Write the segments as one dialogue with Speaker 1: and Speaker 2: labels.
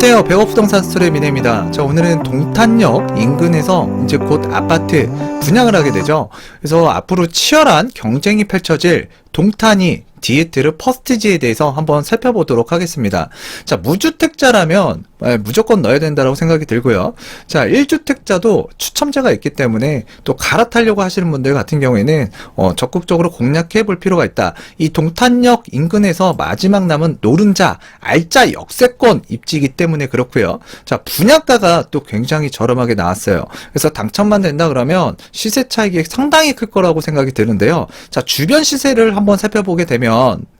Speaker 1: 안녕하세요. 백업부동산 스토리의 미네입니다. 자, 오늘은 동탄역 인근에서 이제 곧 아파트 분양을 하게 되죠. 그래서 앞으로 치열한 경쟁이 펼쳐질 동탄이 디에트르 퍼스티지에 대해서 한번 살펴보도록 하겠습니다. 자, 무주택자라면 무조건 넣어야 된다고 생각이 들고요. 자, 1주택자도 추첨제가 있기 때문에 또 갈아타려고 하시는 분들 같은 경우에는 적극적으로 공략해 볼 필요가 있다. 이 동탄역 인근에서 마지막 남은 노른자 알짜 역세권 입지이기 때문에 그렇고요. 자, 분양가가 또 굉장히 저렴하게 나왔어요. 그래서 당첨만 된다 그러면 시세 차익이 상당히 클 거라고 생각이 드는데요. 자, 주변 시세를 한번 살펴보게 되면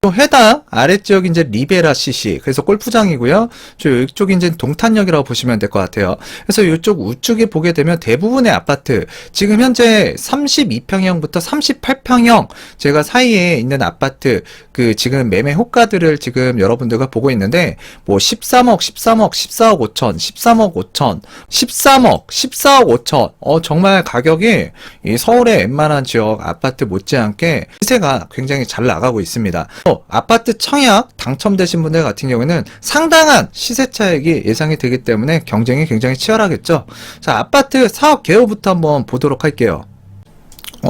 Speaker 1: 또 해당 아래지역이 이제 리베라 CC, 그래서 골프장이고요. 저 이쪽이 이제 동탄역이라고 보시면 될 것 같아요. 그래서 이쪽 우측에 보게 되면 대부분의 아파트, 지금 현재 32평형부터 38평형 제가 사이에 있는 아파트 그 지금 매매 호가들을 지금 여러분들과 보고 있는데 뭐 13억, 13억, 14억 5천, 13억 5천, 13억, 14억 5천. 정말 가격이 이 서울의 웬만한 지역 아파트 못지않게 시세가 굉장히 잘 나가고 있습니다. 아파트 청약 당첨되신 분들 같은 경우에는 상당한 시세 차익이 예상이 되기 때문에 경쟁이 굉장히 치열하겠죠. 자, 아파트 사업 개요부터 한번 보도록 할게요.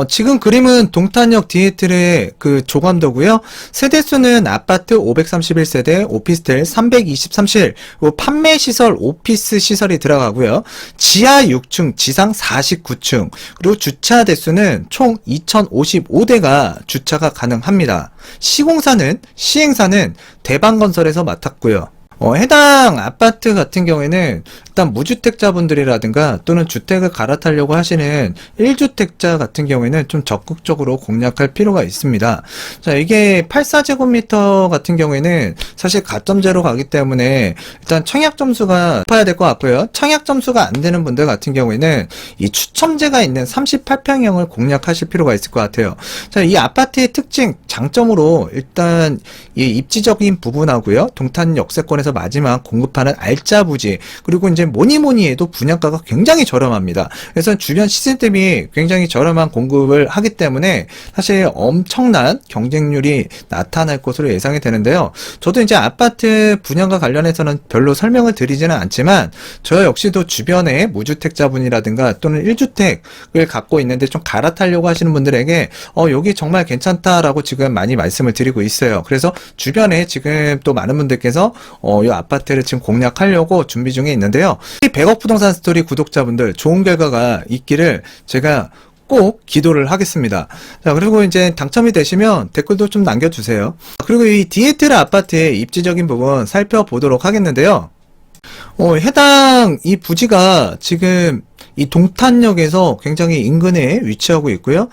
Speaker 1: 지금 그림은 동탄역 디에트르의 그 조감도고요. 세대수는 아파트 531세대, 오피스텔 323실, 판매 시설, 오피스 시설이 들어가고요. 지하 6층, 지상 49층, 그리고 주차 대수는 총 2055대가 주차가 가능합니다. 시행사는 대방건설에서 맡았고요. 해당 아파트 같은 경우에는 일단 무주택자분들이라든가 또는 주택을 갈아타려고 하시는 1주택자 같은 경우에는 좀 적극적으로 공략할 필요가 있습니다. 자, 이게 84제곱미터 같은 경우에는 사실 가점제로 가기 때문에 일단 청약 점수가 높아야 될 것 같고요. 청약 점수가 안 되는 분들 같은 경우에는 이 추첨제가 있는 38평형을 공략하실 필요가 있을 것 같아요. 자, 이 아파트의 특징, 장점으로 일단 이 입지적인 부분하고요. 동탄 역세권에서 마지막 공급하는 알짜 부지, 그리고 이제 뭐니 해도 분양가가 굉장히 저렴합니다. 그래서 주변 시세 대비 굉장히 저렴한 공급을 하기 때문에 사실 엄청난 경쟁률이 나타날 것으로 예상이 되는데요. 저도 이제 아파트 분양과 관련해서는 별로 설명을 드리지는 않지만 저 역시도 주변에 무주택자분이라든가 또는 1주택을 갖고 있는데 좀 갈아타려고 하시는 분들에게 여기 정말 괜찮다라고 지금 많이 말씀을 드리고 있어요. 그래서 주변에 지금 또 많은 분들께서 이 아파트를 지금 공략하려고 준비 중에 있는데요. 이 백업부동산 스토리 구독자분들 좋은 결과가 있기를 제가 꼭 기도를 하겠습니다. 자, 그리고 이제 당첨이 되시면 댓글도 좀 남겨주세요. 그리고 이 디에트르 아파트의 입지적인 부분 살펴보도록 하겠는데요. 해당 이 부지가 지금 이 동탄역에서 굉장히 인근에 위치하고 있고요.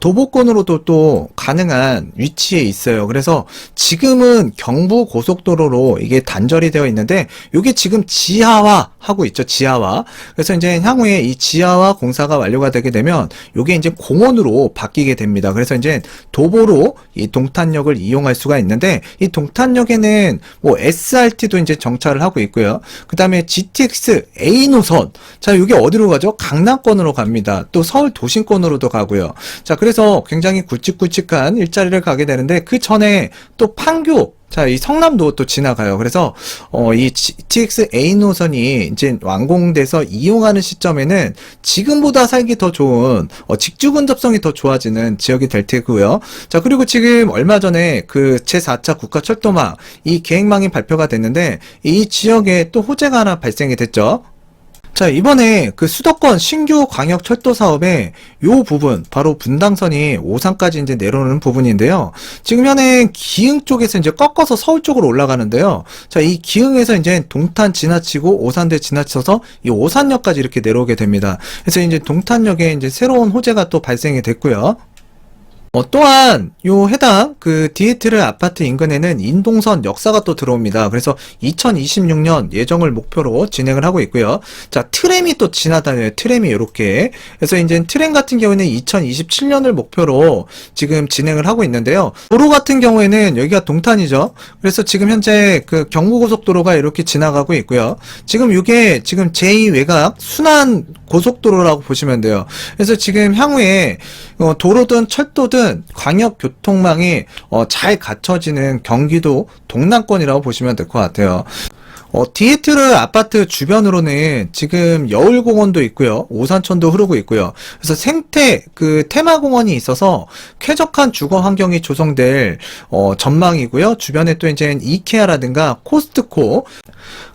Speaker 1: 도보권으로도 또 가능한 위치에 있어요. 그래서 지금은 경부 고속도로로 이게 단절이 되어 있는데 이게 지금 지하화 하고 있죠. 지하화. 그래서 이제 향후에 이 지하화 공사가 완료가 되게 되면 이게 이제 공원으로 바뀌게 됩니다. 그래서 이제 도보로 이 동탄역을 이용할 수가 있는데 이 동탄역에는 뭐 SRT도 이제 정차를 하고 있고요. 그 다음에 GTX A 노선. 자, 이게 어디로 가죠? 강남권으로 갑니다. 또 서울 도심권으로도 가고요. 자, 그래서 굉장히 굵직굵직한 일자리를 가게 되는데 그 전에 또 판교, 자, 이 성남도 또 지나가요. 그래서 이 GTX A 노선이 이제 완공돼서 이용하는 시점에는 지금보다 살기 더 좋은 직주 근접성이 더 좋아지는 지역이 될 테고요. 자, 그리고 지금 얼마 전에 그 제4차 국가철도망 이 계획망이 발표가 됐는데 이 지역에 또 호재가 하나 발생이 됐죠. 자, 이번에 그 수도권 신규 광역 철도 사업의 요 부분, 바로 분당선이 오산까지 이제 내려오는 부분인데요. 지금 현행 기흥 쪽에서 이제 꺾어서 서울 쪽으로 올라가는데요. 자, 이 기흥에서 이제 동탄 지나치고 오산대 지나쳐서 이 오산역까지 이렇게 내려오게 됩니다. 그래서 이제 동탄역에 이제 새로운 호재가 또 발생이 됐고요. 또한 요 해당 그 디에트르 아파트 인근에는 인동선 역사가 또 들어옵니다. 그래서 2026년 예정을 목표로 진행을 하고 있고요. 자, 트램이 또 지나다녀요. 트램이 이렇게. 그래서 이제 트램 같은 경우에는 2027년을 목표로 지금 진행을 하고 있는데요. 도로 같은 경우에는 여기가 동탄이죠. 그래서 지금 현재 그 경부고속도로가 이렇게 지나가고 있고요. 지금 이게 지금 제2 외곽 순환 고속도로라고 보시면 돼요. 그래서 지금 향후에 도로든 철도든 광역 교통망이 잘 갖춰지는 경기도 동남권이라고 보시면 될 것 같아요. 디에트르 아파트 주변으로는 지금 여울공원도 있고요. 오산천도 흐르고 있고요. 그래서 생태 테마공원이 있어서 쾌적한 주거 환경이 조성될 전망이고요. 주변에 또 이제 이케아라든가 코스트코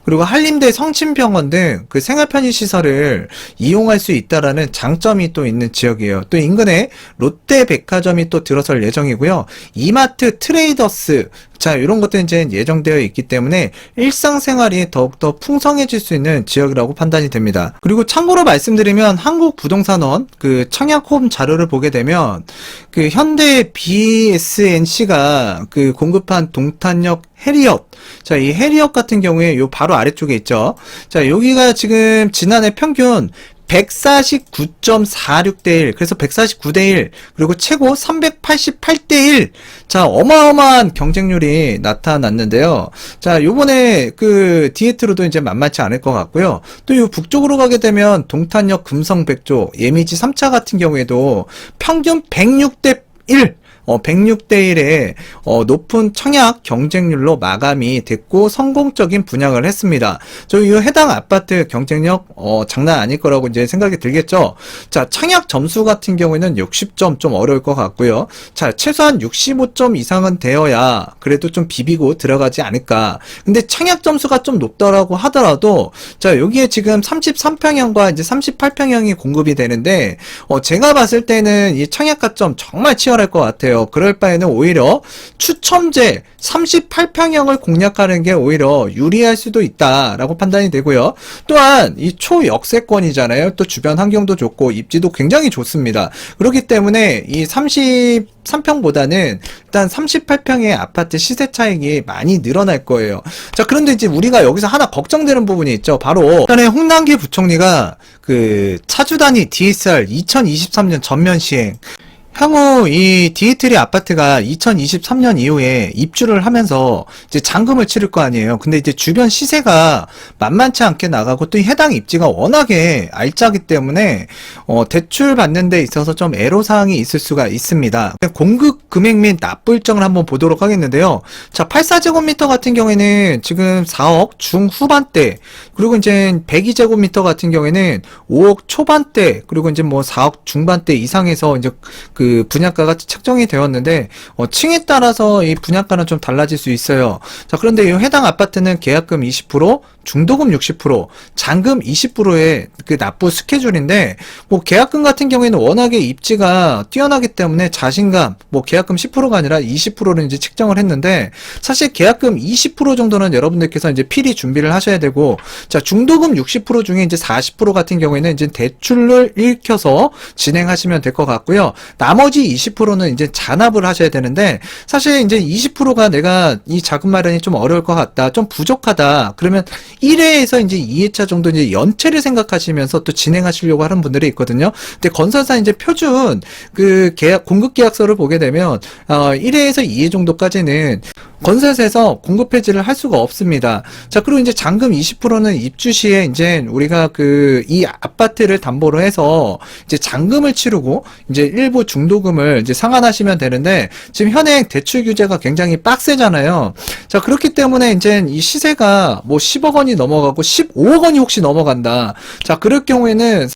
Speaker 1: 그리고 한림대 성심병원 등 그 생활 편의 시설을 이용할 수 있다라는 장점이 또 있는 지역이에요. 또 인근에 롯데 백화점이 또 들어설 예정이고요. 이마트, 트레이더스 자, 이런 것들이 이제 예정되어 있기 때문에 일상생활이 더욱더 풍성해질 수 있는 지역이라고 판단이 됩니다. 그리고 참고로 말씀드리면 한국부동산원 그 청약홈 자료를 보게 되면 그 현대 BSNC가 그 공급한 동탄역 해리엇. 자, 이 해리엇 같은 경우에 요 바로 아래쪽에 있죠. 자, 여기가 지금 지난해 평균 149.46대 1, 그래서 149대 1, 그리고 최고 388대 1. 자, 어마어마한 경쟁률이 나타났는데요. 자, 요번에 그 디에트로도 이제 만만치 않을 것 같고요. 또 요 북쪽으로 가게 되면 동탄역 금성백조, 예미지 3차 같은 경우에도 평균 106대 1. 106대 1의 높은 청약 경쟁률로 마감이 됐고 성공적인 분양을 했습니다. 이 해당 아파트 경쟁력 장난 아닐 거라고 이제 생각이 들겠죠. 자, 청약 점수 같은 경우에는 60점 좀 어려울 것 같고요. 자, 최소한 65점 이상은 되어야 그래도 좀 비비고 들어가지 않을까. 근데 청약 점수가 좀 높더라고 하더라도 자, 여기에 지금 33평형과 이제 38평형이 공급이 되는데 제가 봤을 때는 이 청약 가점 정말 치열할 것 같아요. 그럴 바에는 오히려 추첨제 38평형을 공략하는 게 오히려 유리할 수도 있다라고 판단이 되고요. 또한 이 초역세권이잖아요. 또 주변 환경도 좋고 입지도 굉장히 좋습니다. 그렇기 때문에 이 33평보다는 일단 38평의 아파트 시세 차익이 많이 늘어날 거예요. 자, 그런데 이제 우리가 여기서 하나 걱정되는 부분이 있죠. 바로 일단에 홍남기 부총리가 그 차주단위 DSR 2023년 전면 시행 향후 이 디에트리 아파트가 2023년 이후에 입주를 하면서 이제 잔금을 치를 거 아니에요. 근데 이제 주변 시세가 만만치 않게 나가고 또 이 해당 입지가 워낙에 알짜기 때문에 대출 받는 데 있어서 좀 애로사항이 있을 수가 있습니다. 공급 금액 및 납부일정을 한번 보도록 하겠는데요. 자, 84제곱미터 같은 경우에는 지금 4억 중후반대, 그리고 이제 102제곱미터 같은 경우에는 5억 초반대, 그리고 이제 뭐 4억 중반대 이상에서 이제 그 분양가가 책정이 되었는데 층에 따라서 이 분양가는 좀 달라질 수 있어요. 자, 그런데 이 해당 아파트는 계약금 20%, 중도금 60%, 잔금 20%의 그 납부 스케줄인데 뭐 계약금 같은 경우에는 워낙에 입지가 뛰어나기 때문에 자신감 뭐 계약금 10%가 아니라 20%를 이제 책정을 했는데 사실 계약금 20% 정도는 여러분들께서 이제 필히 준비를 하셔야 되고 자, 중도금 60% 중에 이제 40% 같은 경우에는 이제 대출을 일으켜서 진행하시면 될 것 같고요. 나머지 20%는 이제 잔압을 하셔야 되는데 사실 이제 20%가 내가 이 자금 마련이 좀 어려울 것 같다, 좀 부족하다, 그러면 1회에서 이제 2회차 정도 이제 연체를 생각하시면서 또 진행하시려고 하는 분들이 있거든요. 근데 건설사 이제 표준 그 공급 계약서를 보게 되면 1회에서 2회 정도까지는 건설사에서 공급 해지를 할 수가 없습니다. 자, 그리고 이제 잔금 20%는 입주 시에 이제 우리가 이 아파트를 담보로 해서 이제 잔금을 치르고 이제 일부 중도금을 이제 상환하시면 되는데 지금 현행 대출 규제가 굉장히 빡세잖아요. 자, 그렇기 때문에 이제 이 시세가 뭐 10억 원이 넘어가고 15억 원이 혹시 넘어간다. 자, 그럴 경우에는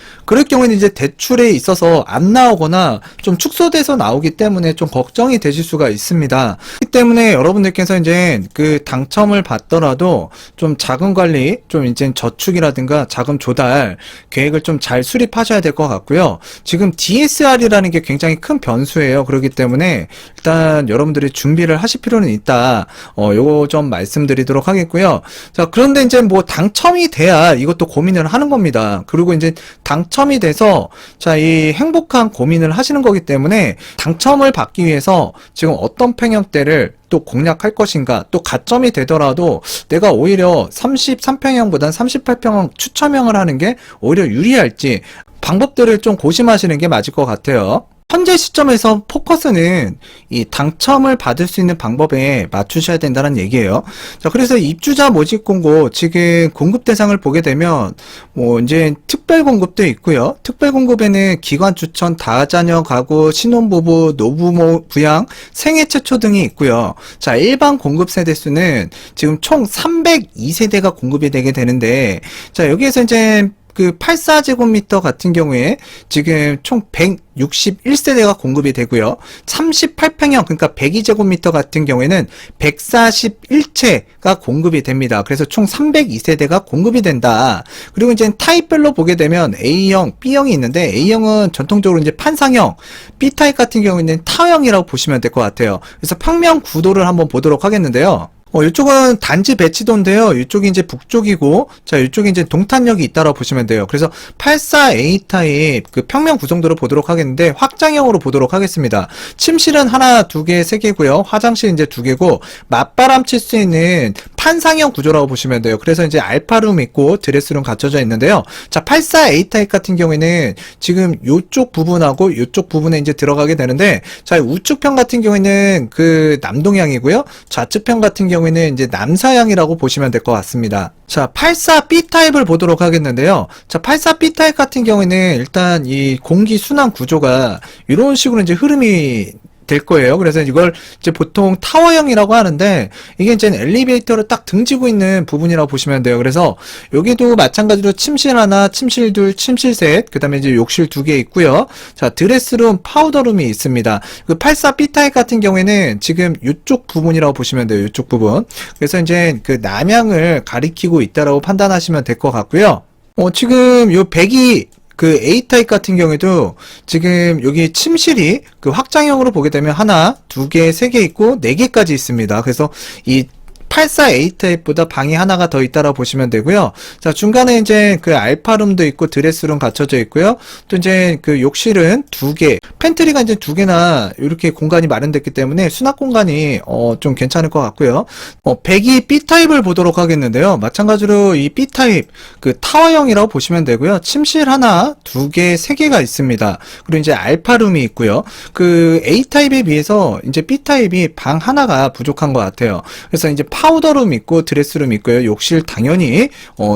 Speaker 1: 이제 대출에 있어서 안 나오거나 좀 축소돼서 나오기 때문에 좀 걱정이 되실 수가 있습니다. 그렇기 때문에 여러분들께서 이제 그 당첨을 받더라도 좀 자금 관리, 좀 이제 저축이라든가 자금 조달 계획을 좀 잘 수립하셔야 될 것 같고요. 지금 DSR이라는 게 굉장히 큰 변수예요. 그렇기 때문에 일단 여러분들이 준비를 하실 필요는 있다. 요거 좀 말씀드리도록 하겠고요. 자, 그런데 이제 뭐 당첨이 돼야 이것도 고민을 하는 겁니다. 그리고 이제 당첨이 돼서 자, 이 행복한 고민을 하시는 거기 때문에 당첨을 받기 위해서 지금 어떤 평형대를 또 공략할 것인가, 또 가점이 되더라도 내가 오히려 33평형보단 38평형 추첨형을 하는 게 오히려 유리할지 방법들을 좀 고심하시는 게 맞을 것 같아요. 현재 시점에서 포커스는 이 당첨을 받을 수 있는 방법에 맞추셔야 된다는 얘기예요. 자, 그래서 입주자 모집 공고 지금 공급 대상을 보게 되면 뭐 이제 특별 공급도 있고요. 특별 공급에는 기관 추천, 다자녀 가구, 신혼부부, 노부모 부양, 생애 최초 등이 있고요. 자, 일반 공급 세대수는 지금 총 302세대가 공급이 되게 되는데, 자, 여기에서 이제 그 84제곱미터 같은 경우에 지금 총 161세대가 공급이 되고요. 38평형, 그러니까 102제곱미터 같은 경우에는 141채가 공급이 됩니다. 그래서 총 302세대가 공급이 된다. 그리고 이제 타입별로 보게 되면 A형, B형이 있는데, A형은 전통적으로 이제 판상형, B타입 같은 경우에는 타형이라고 보시면 될 것 같아요. 그래서 평면 구도를 한번 보도록 하겠는데요. 이쪽은 단지 배치도인데요. 이쪽이 이제 북쪽이고, 자, 이쪽이 이제 동탄역이 있다라고 보시면 돼요. 그래서 84A 타입 그 평면 구성도를 보도록 하겠는데, 확장형으로 보도록 하겠습니다. 침실은 하나, 두 개, 세 개고요. 화장실 이제 두 개고, 맞바람 칠 수 있는 판상형 구조라고 보시면 돼요. 그래서 이제 알파룸 있고, 드레스룸 갖춰져 있는데요. 자, 84A 타입 같은 경우에는 지금 요쪽 부분하고 요쪽 부분에 이제 들어가게 되는데, 자, 우측편 같은 경우에는 그 남동향이고요. 좌측편 같은 경우에는 이제 남서향이라고 보시면 될 것 같습니다. 자, 84B 타입을 보도록 하겠는데요. 자, 84B 타입 같은 경우에는 일단 이 공기 순환 구조가 이런 식으로 이제 흐름이 될 거예요. 그래서 이걸 이제 보통 타워형이라고 하는데, 이게 이제 엘리베이터를 딱 등지고 있는 부분이라고 보시면 돼요. 그래서 여기도 마찬가지로 침실 하나, 침실 둘, 침실 셋, 그 다음에 이제 욕실 두 개 있고요. 자, 드레스룸, 파우더룸이 있습니다. 그 84B 타입 같은 경우에는 지금 이쪽 부분이라고 보시면 돼요. 이쪽 부분. 그래서 이제 그 남향을 가리키고 있다라고 판단하시면 될 것 같고요. 지금 요 백이 그 A타입 같은 경우에도 지금 여기 침실이 그 확장형으로 보게 되면 하나, 두 개, 세 개 있고 네 개까지 있습니다. 그래서 이 84A 타입보다 방이 하나가 더 있다라고 보시면 되고요. 자, 중간에 이제 그 알파룸도 있고 드레스룸 갖춰져 있고요. 또 이제 그 욕실은 두 개, 팬트리가 이제 두 개나 이렇게 공간이 마련됐기 때문에 수납 공간이 좀 괜찮을 것 같고요. 102 B 타입을 보도록 하겠는데요. 마찬가지로 이 B 타입 그 타워형이라고 보시면 되고요. 침실 하나, 두 개, 세 개가 있습니다. 그리고 이제 알파룸이 있고요. 그 A 타입에 비해서 이제 B 타입이 방 하나가 부족한 것 같아요. 그래서 이제 파우더룸 있고 드레스룸 있고요. 욕실 당연히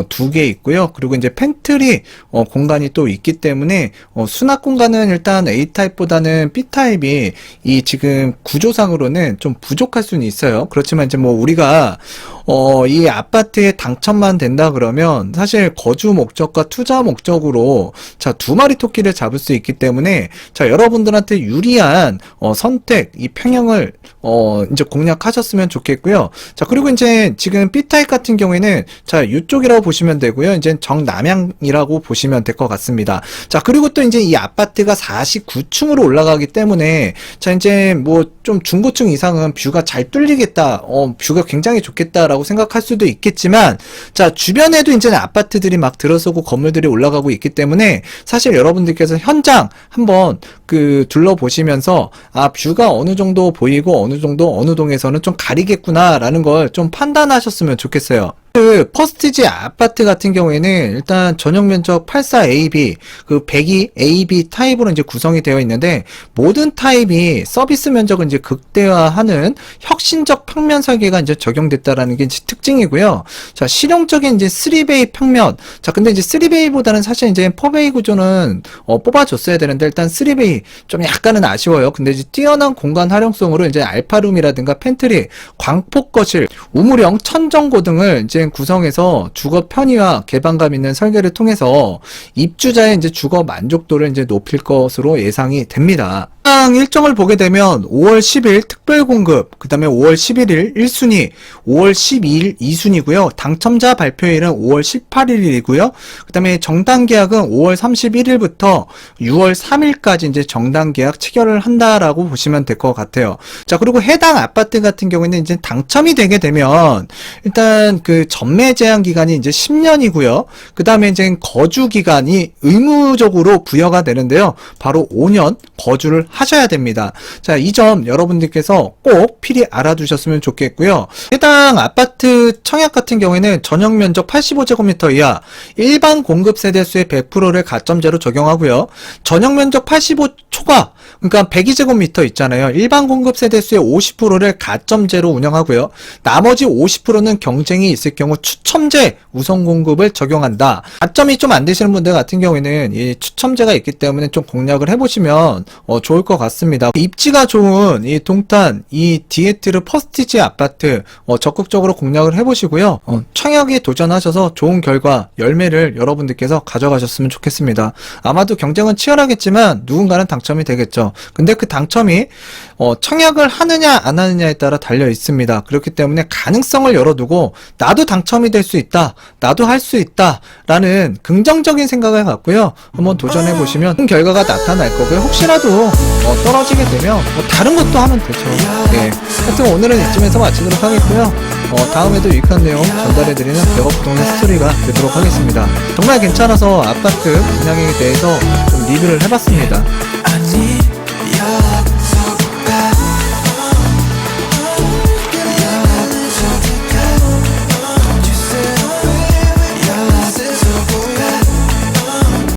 Speaker 1: 두 개 있고요. 그리고 이제 팬트리 공간이 또 있기 때문에 수납 공간은 일단 A 타입보다는 B 타입이 이 지금 구조상으로는 좀 부족할 수는 있어요. 그렇지만 이제 뭐 우리가 이 아파트에 당첨만 된다 그러면 사실 거주 목적과 투자 목적으로 자, 두 마리 토끼를 잡을 수 있기 때문에 자, 여러분들한테 유리한 선택, 이 평형을 이제 공략하셨으면 좋겠고요. 자, 그리고 이제 지금 B타입 같은 경우에는 자, 이쪽이라고 보시면 되고요. 이제 정남향이라고 보시면 될 것 같습니다. 자, 그리고 또 이제 이 아파트가 49층으로 올라가기 때문에 자, 이제 뭐 좀 중고층 이상은 뷰가 잘 뚫리겠다. 뷰가 굉장히 좋겠다라고 생각할 수도 있겠지만 자, 주변에도 이제 아파트들이 막 들어서고 건물들이 올라가고 있기 때문에 사실 여러분들께서 현장 한번 그 둘러보시면서 아, 뷰가 어느 정도 보이고 어느 정도 어느 동에서는 좀 가리겠구나 라는 걸 좀 판단하셨으면 좋겠어요. 그 퍼스티지 아파트 같은 경우에는 일단 전용 면적 84AB 그 102 AB 타입으로 이제 구성이 되어 있는데 모든 타입이 서비스 면적을 이제 극대화하는 혁신적 평면 설계가 이제 적용됐다라는 게 이제 특징이고요. 자, 실용적인 이제 3베이 평면. 자, 근데 이제 3베이보다는 사실 이제 4베이 구조는 뽑아줬어야 되는데 일단 3베이 좀 약간은 아쉬워요. 근데 이제 뛰어난 공간 활용성으로 이제 알파룸이라든가 팬트리, 광폭 거실, 우물형 천정고 등을 이제 구성해서 주거 편의와 개방감 있는 설계를 통해서 입주자의 이제 주거 만족도를 이제 높일 것으로 예상이 됩니다. 일정을 보게 되면 5월 10일 특별 공급, 그 다음에 5월 11일 1순위, 5월 12일 2순위고요. 당첨자 발표일은 5월 18일이고요. 그 다음에 정당 계약은 5월 31일부터 6월 3일까지 이제 정당 계약 체결을 한다라고 보시면 될 것 같아요. 자, 그리고 해당 아파트 같은 경우에는 이제 당첨이 되게 되면 일단 그 전매 제한 기간이 이제 10년이고요. 그 다음에 이제 거주 기간이 의무적으로 부여가 되는데요. 바로 5년 거주를 하셔야 됩니다. 자, 이 점 여러분들께서 꼭 필히 알아두셨으면 좋겠고요. 해당 아파트 청약 같은 경우에는 전용 면적 85제곱미터 이하 일반 공급 세대수의 100%를 가점제로 적용하고요. 전용 면적 85 초과 그러니까 102제곱미터 있잖아요. 일반 공급 세대수의 50%를 가점제로 운영하고요. 나머지 50%는 경쟁이 있을 경우 추첨제 우선 공급을 적용한다. 가점이 좀 안 되시는 분들 같은 경우에는 이 추첨제가 있기 때문에 좀 공략을 해보시면 좋을 것 같습니다. 입지가 좋은 이 동탄, 이 디에트르 퍼스티지 아파트 적극적으로 공략을 해보시고요. 청약에 도전하셔서 좋은 결과, 열매를 여러분들께서 가져가셨으면 좋겠습니다. 아마도 경쟁은 치열하겠지만 누군가는 당첨이 되겠죠. 근데 그 당첨이 청약을 하느냐 안 하느냐에 따라 달려 있습니다. 그렇기 때문에 가능성을 열어두고 나도 당첨이 될 수 있다, 나도 할 수 있다 라는 긍정적인 생각을 갖고요, 한번 도전해 보시면 좋은 결과가 나타날 거고요. 혹시라도 떨어지게 되면 다른 것도 하면 되죠. 네. 하여튼 오늘은 이쯤에서 마치도록 하겠고요. 다음에도 유익한 내용 전달해드리는 100억 동의 스토리가 되도록 하겠습니다. 정말 괜찮아서 아파트 분양에 대해서 좀 리뷰를 해봤습니다.